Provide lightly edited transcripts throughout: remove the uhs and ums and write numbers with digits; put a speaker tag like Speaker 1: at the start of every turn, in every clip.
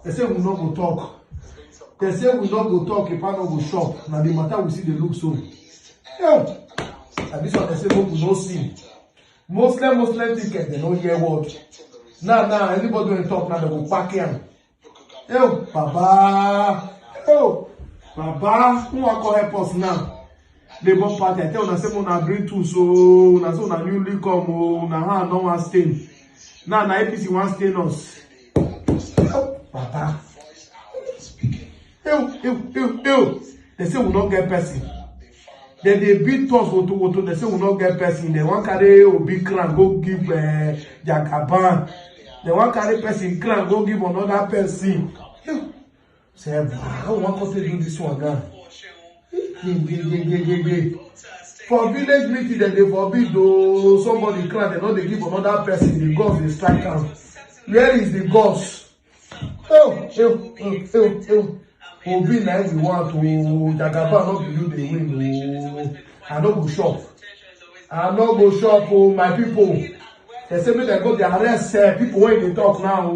Speaker 1: They say we not go talk. They say we not go talk if I not go shop. Now the matter we see the look so. And this one they say we no see. Muslim ticket they no hear word. Now anybody when talk now they go pack him. Baba, who are help us now? Labour Party, I tell you, say una agree to so, na so na newly come, oh, na how no one stay. Now na APC one stay us. Baba. They say we not get person. Then they beat us woto. They say we not get person. They want carry Obi Kran go give Jagaban. They want carry person Kran go give another person. Say, how one country do this one now? For village meeting, then they forbid though somebody Kran. They know they give another person the gods they strike out. Where is the gods? Obi na we want to Jagaba not to do the win. I no go shop. Oh, my people. They say me they go they arrest people when they talk now.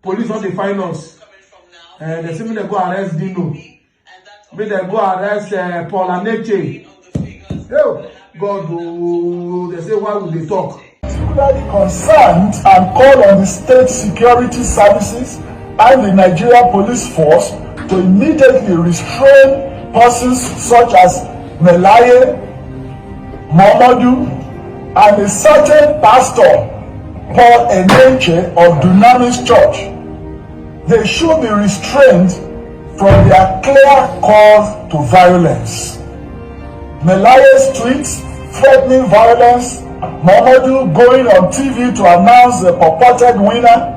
Speaker 1: Police not the finance. They say me they go arrest Dino. Me they go arrest Eneche. God, they say why would they talk?
Speaker 2: Concerned and called on the state security services and the Nigerian police force to immediately restrain persons such as Melaye, Momodu, and a certain pastor, Paul Eneche of Dunamis Church. They should be restrained from their clear call to violence. Melaye's tweets threatening violence, Momodu going on TV to announce the purported winner,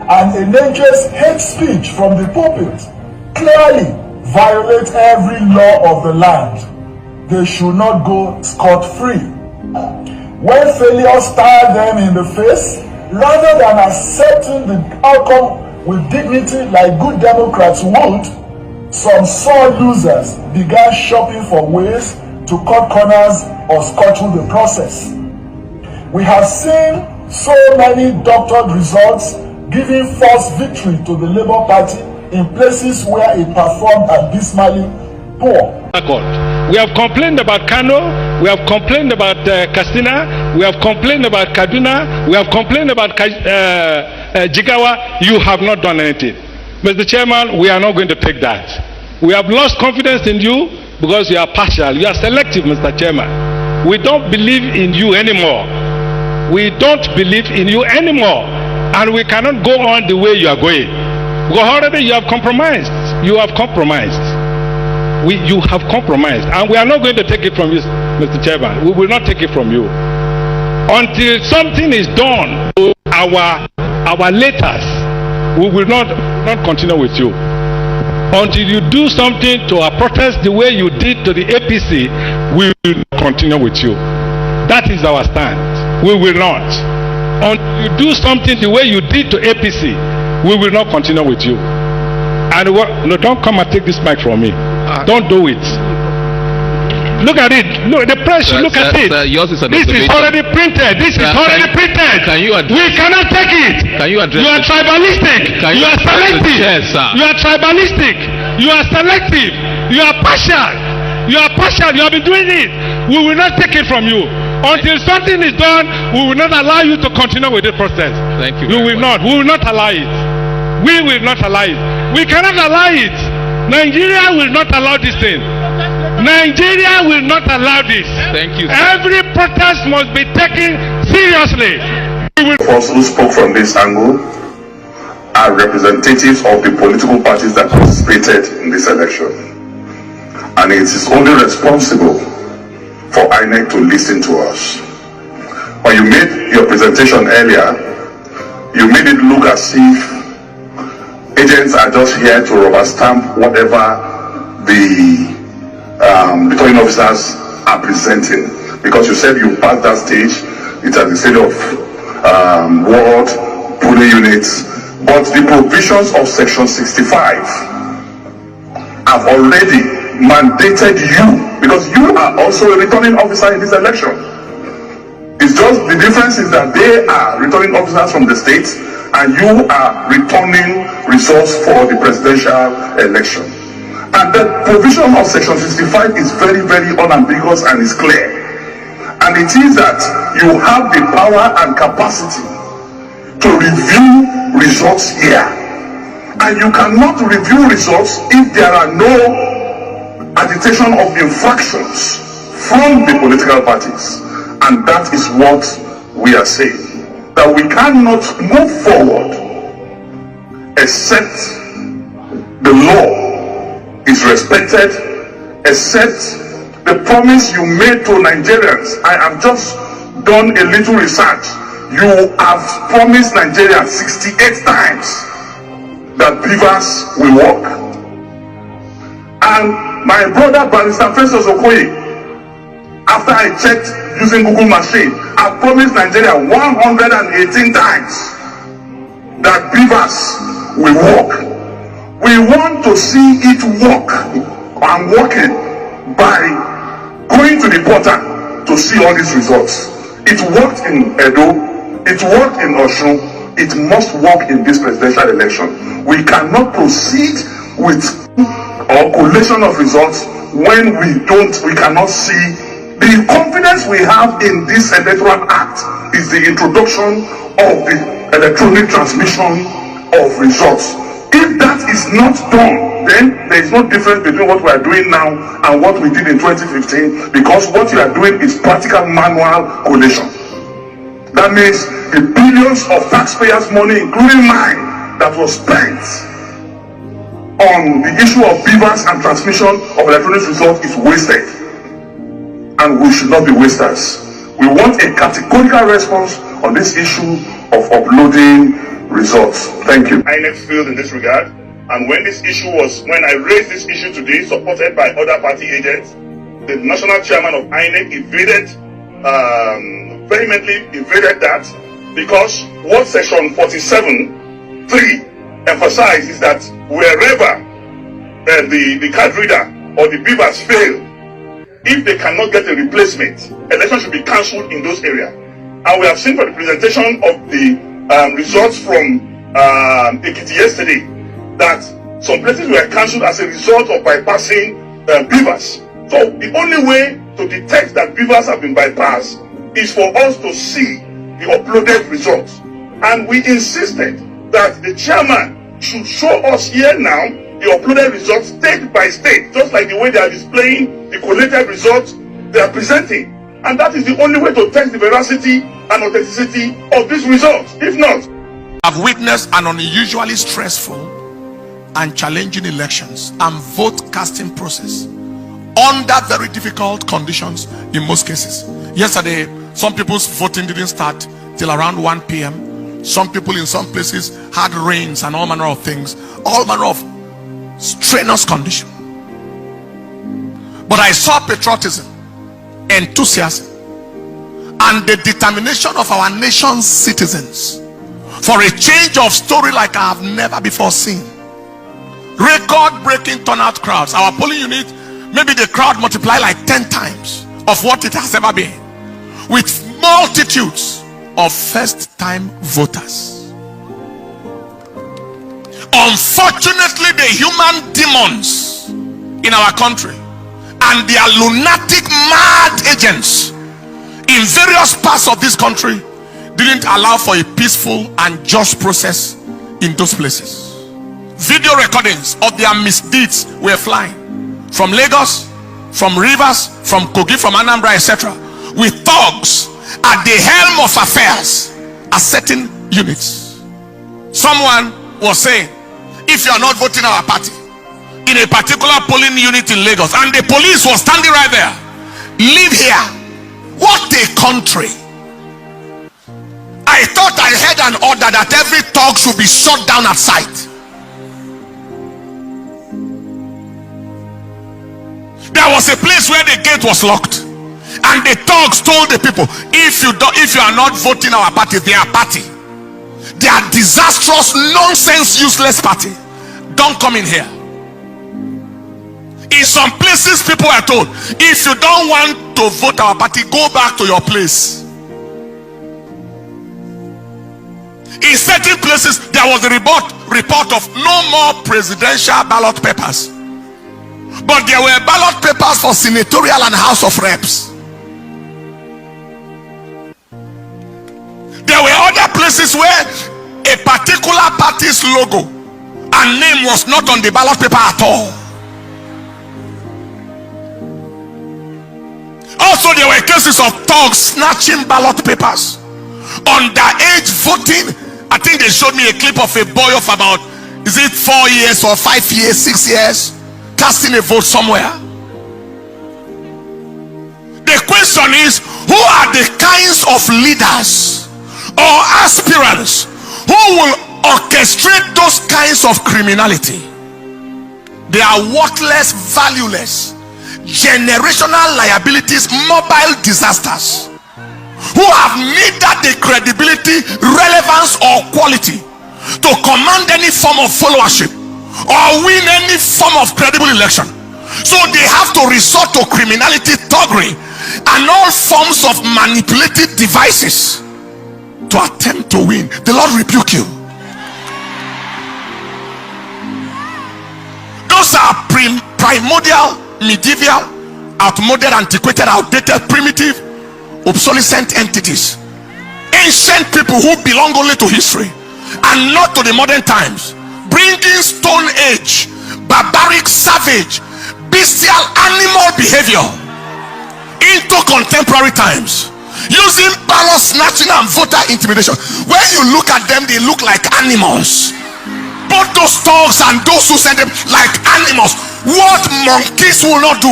Speaker 2: and Eneche's hate speech from the pulpit clearly violate every law of the land. They should not go scot-free. When failure stared them in the face, rather than accepting the outcome with dignity like good Democrats would, some sore losers began shopping for ways to cut corners or scuttle the process. We have seen so many doctored results giving false victory to the Labour Party in places where it performed abysmally poor.
Speaker 3: We have complained about Kano, we have complained about Katsina, we have complained about Kaduna, we have complained about Jigawa. You have not done anything. Mr. Chairman, we are not going to take that. We have lost confidence in you because you are partial, you are selective, Mr. Chairman. We don't believe in you anymore. We don't believe in you anymore. And we cannot go on the way you are going. Because already you have compromised. You have compromised. You have compromised. And we are not going to take it from you, Mr. Chairman. We will not take it from you. Until something is done to our letters, we will not continue with you. Until you do something to our protest the way you did to the APC, we will not continue with you. That is our stand. We will not. Until you do something the way you did to APC, we will not continue with you. And no, don't come and take this mic from me. Don't do it. Look at it. Look, the press. Look at it. This is already printed. This is already printed. We cannot take it.
Speaker 4: Can you address?
Speaker 3: You are tribalistic. You are selective. You are tribalistic. You are selective. You are partial. You are partial. You have been doing it. We will not take it from you. Until something is done, we will not allow you to continue with the process.
Speaker 4: Thank you.
Speaker 3: You will not. We will not allow it. We will not allow it. We cannot allow it. Nigeria will not allow this thing. Nigeria will not allow this.
Speaker 4: Thank you, sir.
Speaker 3: Every protest must be taken seriously.
Speaker 5: Those who spoke from this angle are representatives of the political parties that participated in this election. And it is only responsible for INEC to listen to us. When you made your presentation earlier, you made it look as if agents are just here to rubber stamp whatever the returning officers are presenting. Because you said you passed that stage, it's at the stage of ward, pooling units, but the provisions of Section 65 have already mandated you, because you are also a returning officer in this election. It's It's just the difference is that they are returning officers from the states and you are returning results for the presidential election. And the provision of Section 65 is very, very unambiguous and is clear. And it is that you have the power and capacity to review results here. And you cannot review results if there are no agitation of infractions from the political parties. And that is what we are saying. That we cannot move forward except the law is respected, except the promise you made to Nigerians. I have just done a little research. You have promised Nigerians 68 times that beavers will work. And my brother Barrister Festus Okoye, after I checked using Google machine, I promised Nigeria 118 times that beavers will work. We want to see it work and working by going to the portal to see all these results. It worked in Edo, it worked in Osun, it must work in this presidential election. We cannot proceed with a collation of results when we cannot see. The confidence we have in this electoral act is the introduction of the electronic transmission of results. If that is not done, then there is no difference between what we are doing now and what we did in 2015, because what you are doing is practical manual collation. That means the billions of taxpayers' money, including mine, that was spent on the issue of beavers and transmission of electronic results is wasted. And we should not be wasters. We want a categorical response on this issue of uploading results. Thank you. INEC failed in this regard, and when I raised this issue today, supported by other party agents, the national chairman of INEC vehemently evaded that, because what Section 47(3) emphasizes is that wherever the card reader or the beavers fail, if they cannot get a replacement, election should be cancelled in those areas. And we have seen for the presentation of the results from Ekiti yesterday that some places were cancelled as a result of bypassing beavers. So the only way to detect that beavers have been bypassed is for us to see the uploaded results. And we insisted that the chairman should show us here now the uploaded results state by state, just like the way they are displaying the collated results they are presenting. And that is the only way to test the veracity and authenticity of these results. If not,
Speaker 4: I've witnessed an unusually stressful and challenging elections and vote casting process under very difficult conditions in most cases. Yesterday, some people's voting didn't start till around 1 p.m. Some people in some places had rains and all manner of things, all manner of strenuous condition. But I saw patriotism, enthusiasm, and the determination of our nation's citizens for a change of story like I have never before seen. Record-breaking turnout crowds. Our polling unit, maybe the crowd multiply like 10 times of what it has ever been, with multitudes of first-time voters. Unfortunately, the human demons in our country and their lunatic mad agents in various parts of this country didn't allow for a peaceful and just process in those places. Video recordings of their misdeeds were flying from Lagos, from Rivers, from Kogi, from Anambra, etc., with thugs at the helm of affairs at certain units. Someone was saying, if you are not voting our party in a particular polling unit in Lagos, and the police was standing right there, leave here. What a country. I thought I heard an order that every thug should be shot down at sight. There was a place where the gate was locked, and the thugs told the people, if you are not voting our party, their party, their disastrous, nonsense, useless party, don't come in here. In some places, people are told, if you don't want to vote our party, go back to your place. In certain places, there was a report of no more presidential ballot papers, but there were ballot papers for senatorial and House of Reps. There were other places where a particular party's logo and name was not on the ballot paper at all. Also, there were cases of thugs snatching ballot papers, underage voting. I think they showed me a clip of a boy of about, is it 4 years or 5 years, 6 years, casting a vote somewhere. The question is, who are the kinds of leaders or aspirants who will orchestrate those kinds of criminality? They are worthless, valueless, generational liabilities, mobile disasters, who have neither the credibility, relevance, or quality to command any form of followership or win any form of credible election. So they have to resort to criminality, thuggery, and all forms of manipulative devices to attempt to win. The Lord rebuke you. Those are primordial, medieval, outmoded, antiquated, outdated, primitive, obsolescent entities. Ancient people who belong only to history and not to the modern times, bringing stone age, barbaric, savage, bestial, animal behavior into contemporary times, using ballot snatching and voter intimidation. When you look at them, they look like animals. Both those dogs and those who send them like animals. What monkeys will not do,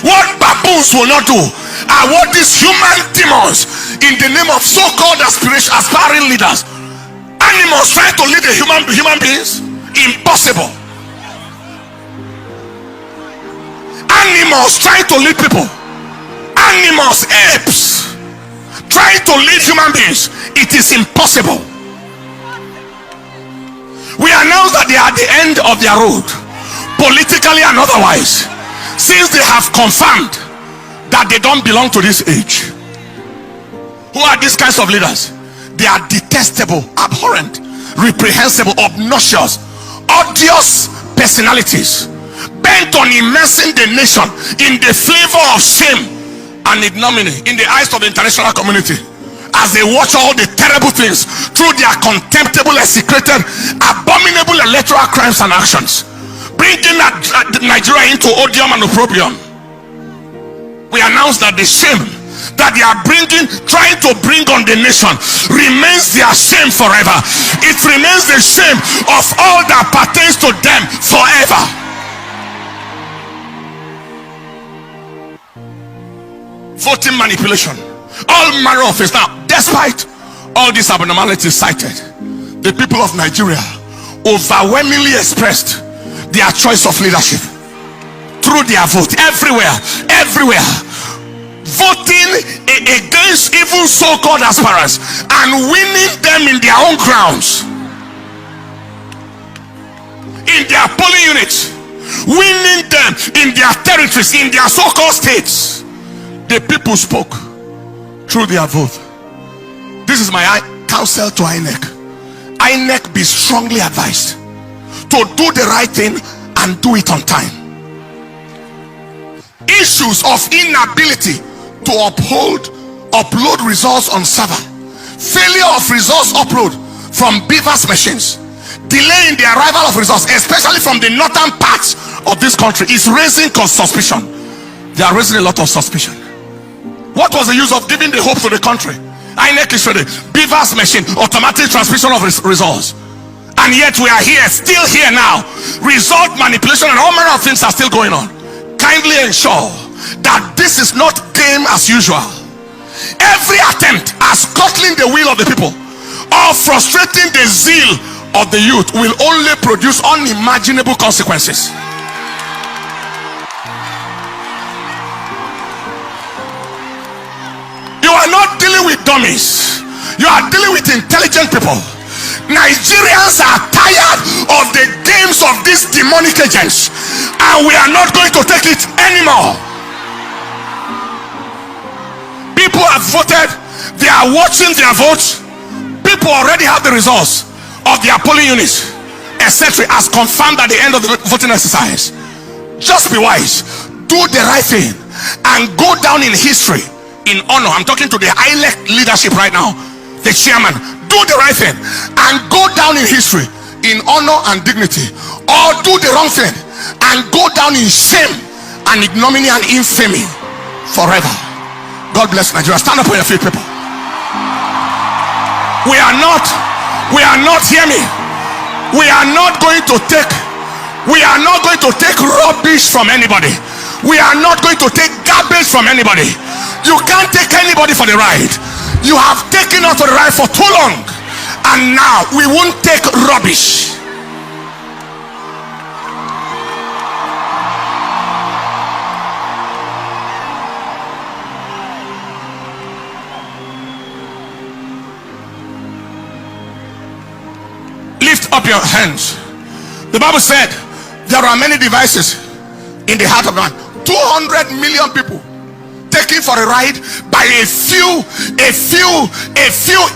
Speaker 4: what baboons will not do, are what these human demons in the name of so-called aspiring leaders, animals trying to lead the human beings. Impossible. Animals trying to lead people, animals, apes trying to lead human beings. It is impossible. We announce that they are at the end of their road, politically and otherwise, since they have confirmed that they don't belong to this age. Who are these kinds of leaders? They are detestable, abhorrent, reprehensible, obnoxious, odious personalities, bent on immersing the nation in the flavor of shame and ignominy in the eyes of the international community, as they watch all the terrible things through their contemptible, execrated, abominable electoral crimes and actions, bringing Nigeria into odium and opprobrium. We announce that the shame that they are trying to bring on the nation remains their shame forever. It remains the shame of all that pertains to them forever. Voting manipulation, all manner of things. Now, despite all these abnormalities cited, the people of Nigeria overwhelmingly expressed their choice of leadership through their vote. Everywhere voting against even so-called aspirants and winning them in their own grounds, in their polling units, winning them in their territories, in their so-called states. The people spoke through their vote. This is my counsel to INEC. INEC, be strongly advised to do the right thing and do it on time. Issues of inability to upload results on server, failure of results upload from beavers machines, delay in the arrival of results, especially from the northern parts of this country, is raising suspicion. They are raising a lot of suspicion. What was the use of giving the hope to the country? INEC is ready. Beavers machine, automatic transmission of results, and yet we are here, still here now. Result manipulation and all manner of things are still going on. Kindly ensure that this is not game as usual. Every attempt at scuttling the will of the people or frustrating the zeal of the youth will only produce unimaginable consequences. You are not dealing with dummies, you are dealing with intelligent people. Nigerians are tired of the games of these demonic agents, and we are not going to take it anymore. People have voted, they are watching their votes. people already have the results of their polling units, etc., as confirmed at the end of the voting exercise. Just be wise, do the right thing, and go down in history in honor. I'm talking to the ILEC leadership right now, the chairman. Do the right thing and go down in history in honor and dignity, or do the wrong thing and go down in shame and ignominy and infamy forever. God bless Nigeria. Stand up on your feet, people. We are not, hear me, we are not going to take rubbish from anybody. We are not going to take garbage from anybody. You can't take anybody for the ride. You have taken us for the ride for too long, and now we won't take rubbish. Lift up your hands. The Bible said there are many devices in the heart of man. 200 million people taken for a ride by a few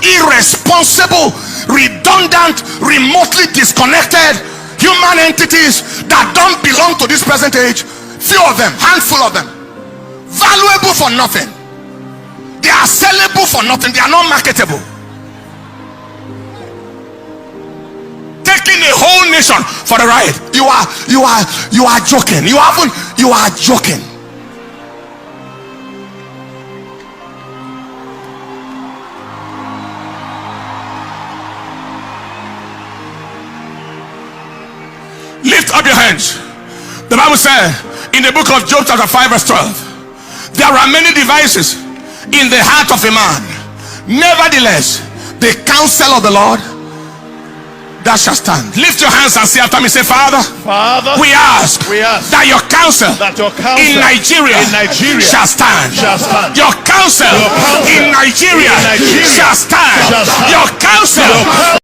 Speaker 4: irresponsible, redundant, remotely disconnected human entities that don't belong to this present age. Few of them, handful of them, valuable for nothing. They are sellable for nothing. They are not marketable. Taking a whole nation for the ride. You are joking. You are joking. Lift up your hands. The Bible said in the book of Job chapter 5 verse 12, there are many devices in the heart of a man, nevertheless the counsel of the Lord that shall stand. Lift your hands and say after me, say, Father, we ask that your counsel in Nigeria shall stand. Your counsel in Nigeria shall stand. Your counsel